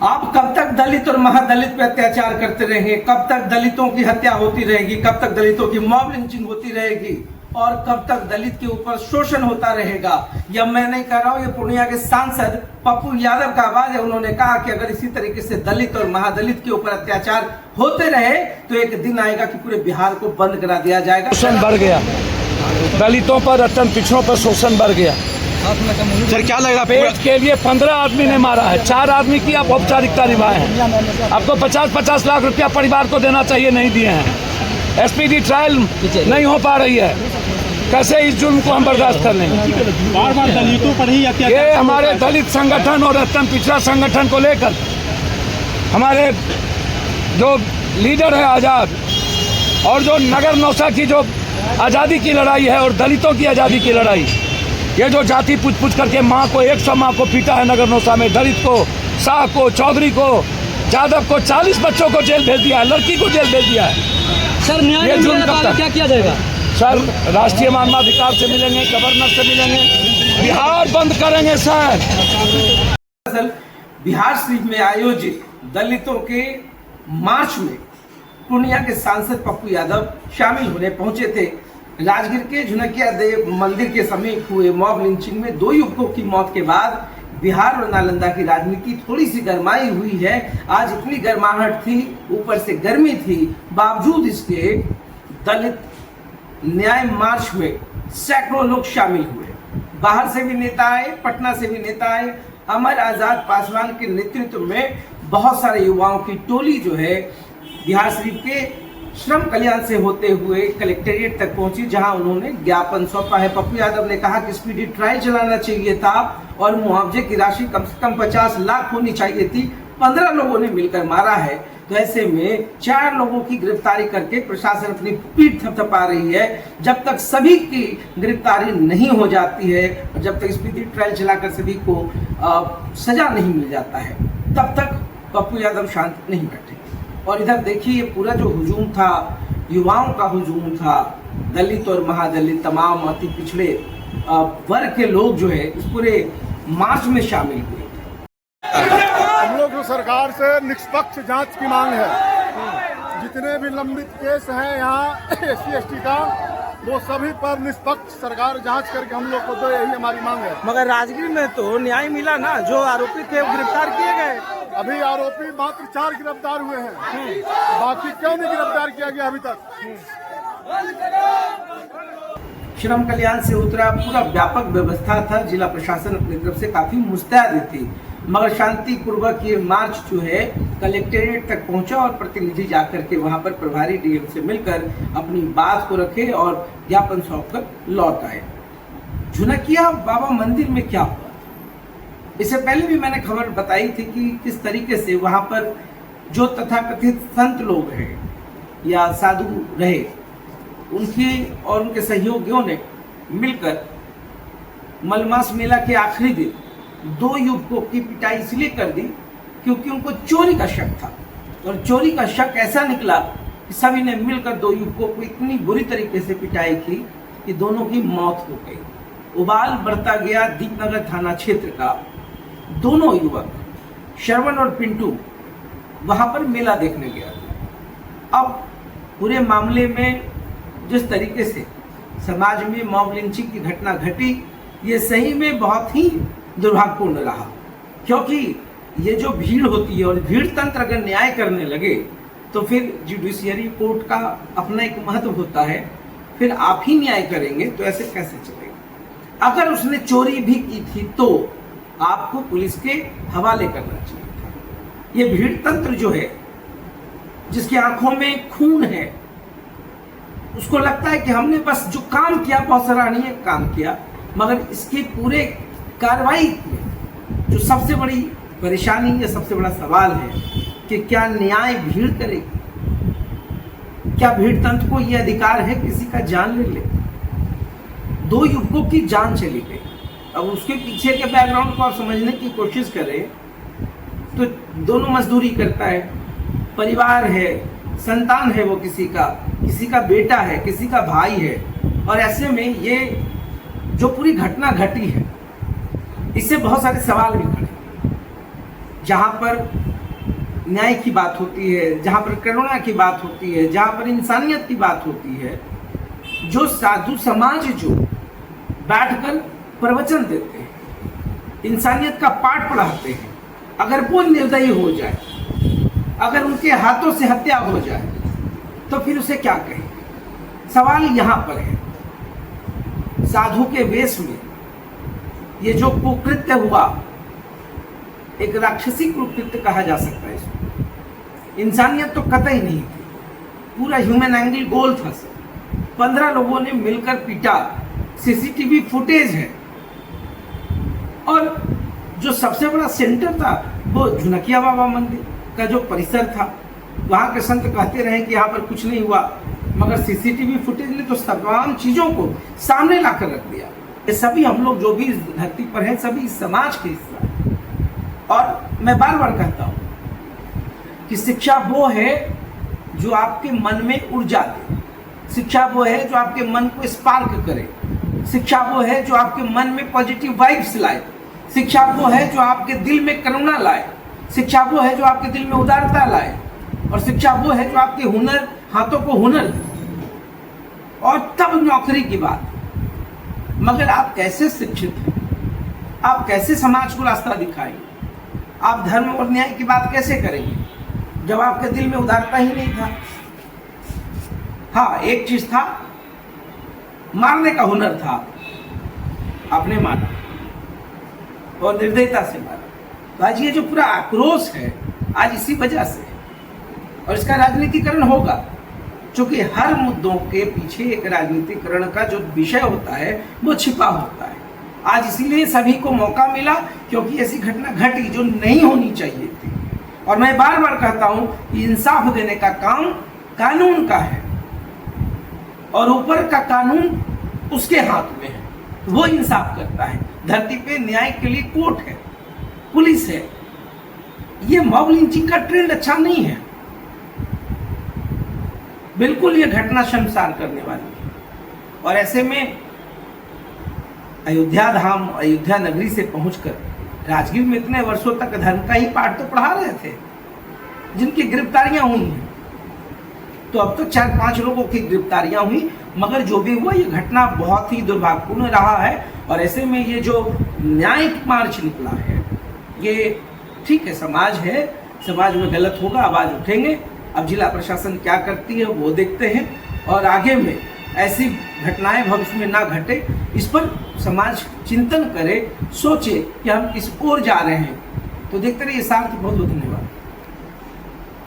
आप कब तक दलित और महादलित पे अत्याचार करते रहेंगे? कब तक दलितों की हत्या होती रहेगी? कब तक दलितों की मॉब लिंचिंग होती रहेगी? और कब तक दलित के ऊपर शोषण होता रहेगा? यह मैं नहीं कह रहा हूं, ये पूर्णिया के सांसद पप्पू यादव का आवाज है। उन्होंने कहा कि अगर इसी तरीके से दलित और महादलित के ऊपर अत्याचार होते रहे तो एक दिन आएगा कि पूरे बिहार को बंद करा दिया जाएगा। शोषण बढ़ गया, दलितों पर, अत्यंत पिछड़ों पर शोषण बढ़ गया। सर क्या लग रहा है? पेट के लिए 15 आदमी ने मारा है, 4 आदमी की आप औपचारिकता निभाए हैं। आपको 50-50 लाख रुपया परिवार को देना चाहिए, नहीं दिए हैं। एसपीडी ट्रायल नहीं हो पा रही है, कैसे इस जुल्म को हम बर्दाश्त कर लेंगे? बार बार दलितों पर ही ये हमारे दलित संगठन और अत्यंत पिछड़ा संगठन को लेकर हमारे जो लीडर है आज़ाद, और जो नगर नौसा की जो आज़ादी की लड़ाई है और दलितों की आज़ादी की लड़ाई, ये जो जाति पूछ करके माँ को 100 माँ को पीटा है नगर नौसा में, दलित को, शाह को, चौधरी को, यादव को, 40 बच्चों को जेल भेज दिया है, लड़की को जेल भेज दिया है। सर न्याय क्या किया जाएगा? सर राष्ट्रीय मानवाधिकार से मिलेंगे, गवर्नर से मिलेंगे, बिहार बंद करेंगे सर। बिहार शरीफ में आयोजित दलितों के मार्च में पूर्णिया के सांसद पप्पू यादव शामिल होने पहुंचे थे। राजगीर के झुनकिया देव मंदिर के समीप हुए मॉब लिंचिंग में 2 युवकों की मौत के बाद बिहार और नालंदा की राजनीति थोड़ी सी गरमाई हुई है। आज इतनी गर्माहट थी, ऊपर से गर्मी थी, बावजूद इसके दलित न्याय मार्च में सैकड़ों लोग शामिल हुए। बाहर से भी नेता आए, पटना से भी नेता आए। अमर आजाद पासवान के नेतृत्व में बहुत सारे युवाओं की टोली जो है बिहार शरीफ के श्रम कल्याण से होते हुए कलेक्टेरिएट तक पहुंची, जहां उन्होंने ज्ञापन सौंपा है। पप्पू यादव ने कहा कि स्पीडी ट्रायल चलाना चाहिए था और मुआवजे की राशि कम से कम 50 लाख होनी चाहिए थी। 15 लोगों ने मिलकर मारा है, तो ऐसे में 4 लोगों की गिरफ्तारी करके प्रशासन अपनी पीठ थपथपा रही है। जब तक सभी की गिरफ्तारी नहीं हो जाती है और जब तक स्पीडी ट्रायल चलाकर सभी को सजा नहीं मिल जाता है, तब तक पप्पू यादव शांत नहीं बैठे। और इधर देखिए, ये पूरा जो हुजूम था, युवाओं का हुजूम था, दलित और महादलित तमाम अति पिछड़े वर्ग के लोग जो है इस पूरे मार्च में शामिल हुए। हम लोग सरकार से निष्पक्ष जांच की मांग है। जितने भी लंबित केस हैं यहाँ SC/ST का, वो सभी पर निष्पक्ष सरकार जांच करके हम लोग को दो, यही हमारी मांग है। मगर राजगीर में तो न्याय मिला ना, जो आरोपी थे वो गिरफ्तार किए गए। अभी आरोपी मात्र 4 गिरफ्तार हुए हैं, बाकी क्यों नहीं गिरफ्तार किया गया अभी तक? श्रम कल्याण से उतरा पूरा व्यापक व्यवस्था था। जिला प्रशासन अपनी तरफ से काफी मुस्तैद थी, मगर शांतिपूर्वक ये मार्च जो है कलेक्टेरिएट तक पहुंचा और प्रतिनिधि जाकर के वहां पर प्रभारी DM से मिलकर अपनी बात को रखे और ज्ञापन सौंपकर लौट आए। झुनकिया बाबा मंदिर में क्या हुआ? इससे पहले भी मैंने खबर बताई थी कि किस तरीके से वहां पर जो तथाकथित संत लोग हैं या साधु रहे, उनके और उनके सहयोगियों ने मिलकर मलमास मेला के आखिरी दिन 2 युवकों की पिटाई इसलिए कर दी क्योंकि उनको चोरी का शक था। और चोरी का शक ऐसा निकला कि सभी ने मिलकर 2 युवकों को इतनी बुरी तरीके से पिटाई की कि दोनों की मौत हो गई। उबाल बढ़ता गया दीपनगर थाना क्षेत्र का। दोनों युवक श्रवण और पिंटू वहां पर मेला देखने गया था। अब पूरे मामले में जिस तरीके से समाज में मॉब लिंचिंग की घटना घटी, ये सही में बहुत ही दुर्भाग्यपूर्ण रहा, क्योंकि ये जो भीड़ होती है और भीड़ तंत्र अगर न्याय करने लगे तो फिर जुडिशियरी कोर्ट का अपना एक महत्व होता है। फिर आप ही न्याय करेंगे तो ऐसे कैसे चलेगा? अगर उसने चोरी भी की थी तो आपको पुलिस के हवाले करना चाहिए था। ये भीड़ तंत्र जो है, जिसकी आंखों में खून है, उसको लगता है कि हमने बस जो काम किया बहुत सराहनीय काम किया, मगर इसकी पूरे कार्रवाई में जो सबसे बड़ी परेशानी या सबसे बड़ा सवाल है कि क्या न्याय भीड़ करेगी? क्या भीड़ तंत्र को यह अधिकार है किसी का जान ले ले? 2 युवकों की जान चली गई। अब उसके पीछे के बैकग्राउंड को आप समझने की कोशिश करें तो दोनों मजदूरी करता है, परिवार है, संतान है, वो किसी का बेटा है, किसी का भाई है। और ऐसे में ये जो पूरी घटना घटी है, इससे बहुत सारे सवाल भी खड़े। जहाँ पर न्याय की बात होती है, जहाँ पर करुणा की बात होती है, जहाँ पर इंसानियत की बात होती है, जो साधु समाज जो बैठकर प्रवचन देते हैं, इंसानियत का पाठ पढ़ाते हैं, अगर वो निर्दयी हो जाए, अगर उनके हाथों से हत्या हो जाए, तो फिर उसे क्या कहें? सवाल यहाँ पर है। साधु के वेश में ये जो कुकृत्य हुआ, एक राक्षसी कुकृत्य कहा जा सकता है इसको। इंसानियत तो कतई नहीं थी, पूरा ह्यूमन एंगल गोल था सर। 15 लोगों ने मिलकर पीटा, सीसीटीवी फुटेज है। और जो सबसे बड़ा सेंटर था वो झुनकिया बाबा मंदिर का जो परिसर था, वहाँ के संत कहते रहे कि यहाँ पर कुछ नहीं हुआ, मगर सीसीटीवी फुटेज ने तो तमाम चीज़ों को सामने लाकर रख दिया। ये सभी हम लोग जो भी इस धरती पर हैं, सभी इस समाज के हिस्सा हैं। और मैं बार बार कहता हूँ कि शिक्षा वो है जो आपके मन में ऊर्जा दे, शिक्षा वो है जो आपके मन को स्पार्क करे, शिक्षा वो है जो आपके मन में पॉजिटिव वाइब्स लाए, शिक्षा वो है जो आपके दिल में करुणा लाए, शिक्षा वो है जो आपके दिल में उदारता लाए, और शिक्षा वो है जो आपके हुनर, हाथों को हुनर दे। और तब नौकरी की बात। मगर आप कैसे शिक्षित हैं? आप कैसे समाज को रास्ता दिखाएंगे? आप धर्म और न्याय की बात कैसे करेंगे जब आपके दिल में उदारता ही नहीं था? हाँ, एक चीज था, मारने का हुनर था, आपने मारा और निर्दयता से मारा। तो आज ये जो पूरा आक्रोश है, आज इसी वजह से है। और इसका राजनीतिकरण होगा, क्योंकि हर मुद्दों के पीछे एक राजनीतिकरण का जो विषय होता है वो छिपा होता है। आज इसीलिए सभी को मौका मिला, क्योंकि ऐसी घटना घटी जो नहीं होनी चाहिए थी। और मैं बार बार कहता हूं कि इंसाफ देने का काम कानून का है, और ऊपर का कानून उसके हाथ में है, वो इंसाफ करता है। धरती पे न्याय के लिए कोर्ट है, पुलिस है। ये मॉब लिंचिंग का ट्रेंड अच्छा नहीं है, बिल्कुल ये घटना शर्मसार करने वाली है। और ऐसे में अयोध्या धाम, अयोध्या नगरी से पहुंचकर राजगीर में इतने वर्षों तक धर्म का ही पाठ तो पढ़ा रहे थे, जिनकी गिरफ्तारियां हुई हैं। तो अब तो 4-5 लोगों की गिरफ्तारियां हुई, मगर जो भी हुआ ये घटना बहुत ही दुर्भाग्यपूर्ण रहा है। और ऐसे में ये जो न्यायिक मार्च निकला है, ये ठीक है, समाज है, समाज में गलत होगा, आवाज उठेंगे। अब जिला प्रशासन क्या करती है वो देखते हैं, और आगे में ऐसी घटनाएं भविष्य में ना घटे, इस पर समाज चिंतन करे, सोचे कि हम किस ओर जा रहे हैं। तो देखते रहिए साथ। बहुत बहुत धन्यवाद।